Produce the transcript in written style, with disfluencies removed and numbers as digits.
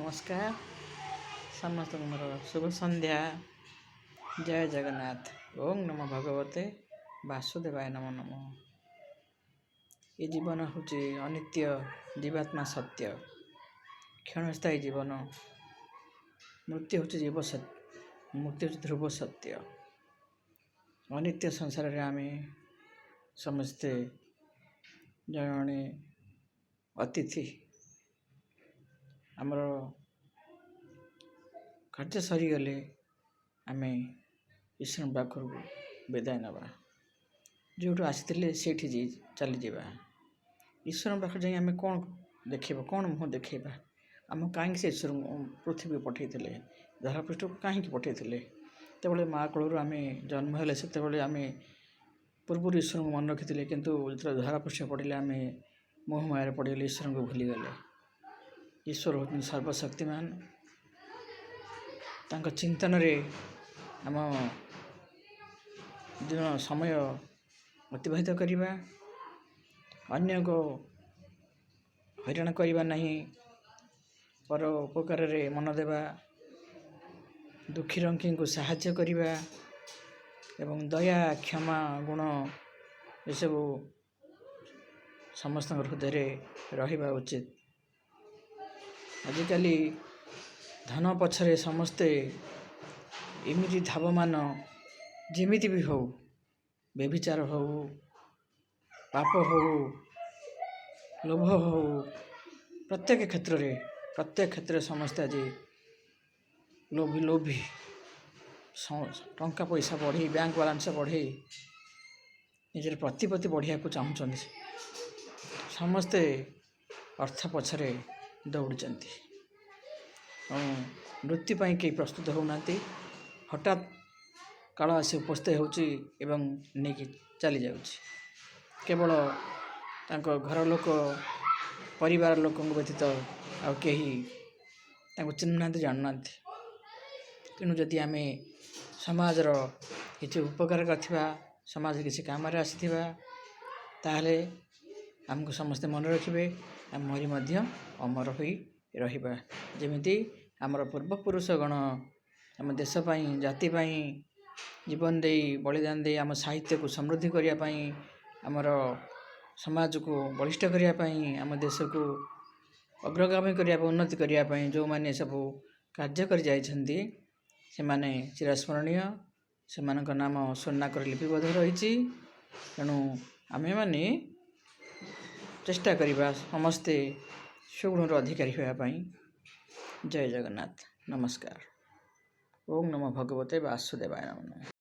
नमस्कार समस्त मोर शुभ संध्या। जय जगन्नाथ। ओम नमो भगवते वासुदेवाय नमो नमः। ये जीवन हूँ अनित्य, जीवात्मा सत्य, क्षणस्थायी जीवन। मृत्यु हूँ मृत्यु हूँ ध्रुव सत्य। अनित्य संसार रे आमे समस्ते जने अतिथि। आमर कार्य सरीगले आम ईश्वर पाखर विदाय नवा। जो आसी से चली जावा। ईश्वर पाख जाए आम कौन देखा, कौन मुँह देखा? आम कहीं से ईश्वर पृथ्वी को पठे धरापृष्ठ को कहीं पठे? तो माँ कोलू आम जन्म है से आम पूर्व ईश्वर को मन रखी किंतु जो धरापृष्ठ पड़े आम मोह माया पड़गले, ईश्वर को भूलीगले। ईश्वर हूँ सर्वशक्तिमान। तांको चिंतन रे आम दिन समय अतिबाहित करवा। अन्य को हैरान करवा नहीं, पर उपकार रे मन देवा, दुखी रंकी को साहाय्य करवा एवं दया क्षमा गुण ये सब समस्त हृदय रहिबा उचित। आजिकाली धन पछरे समस्ते एमिति धावमान, जेमिति भी हो, व्यभिचार हो, पाप हो, लोभ हो, प्रत्येक क्षेत्र समस्ते आज लोभी टंका पैसा बढ़े, बैंक बैलेंस बढ़े, निजर प्रतिपत्ति बढ़िया को चाहूँ। समस्ते अर्थ पछरे दौड़ती। मृत्यु पाई कई प्रस्तुत होना। हठात काल आसी उपस्थित होगी चली जाऊँ। केवल तांको घर लोक परिवार लोक व्यतीत आ कहीं चिन्हना जानना। तेणु जदि आम समाजर किसी उपकार करथिबा, समाज किसी काम आसीथिबा, ताहले आमको समस्ते मन रखिबे। आम मरी मध्य अमर होई रहिबा। जेमिति आमर पूर्वपुरुष गण आम देश पाई, जाति पाई जीवन दे बलिदान दे आम साहित्य को समृद्धि करिया पाई, आमर समाज को बलिष्ठ करिया पाई, आम देश को अग्रगामी करिया, उन्नति करिया पाई जो माने सब कार्य कर जाइछन्ति से माने चिरस्मरणीय। से मानक नाम स्वर्णाक्षर लिपिबद्ध रही। तेणु आमे माने चेष्टा करिबा समस्ते सुगुणर अधिकारी होया पाई। जय जगन्नाथ। नमस्कार। ओम नमो भगवते वासुदेवाय नमः।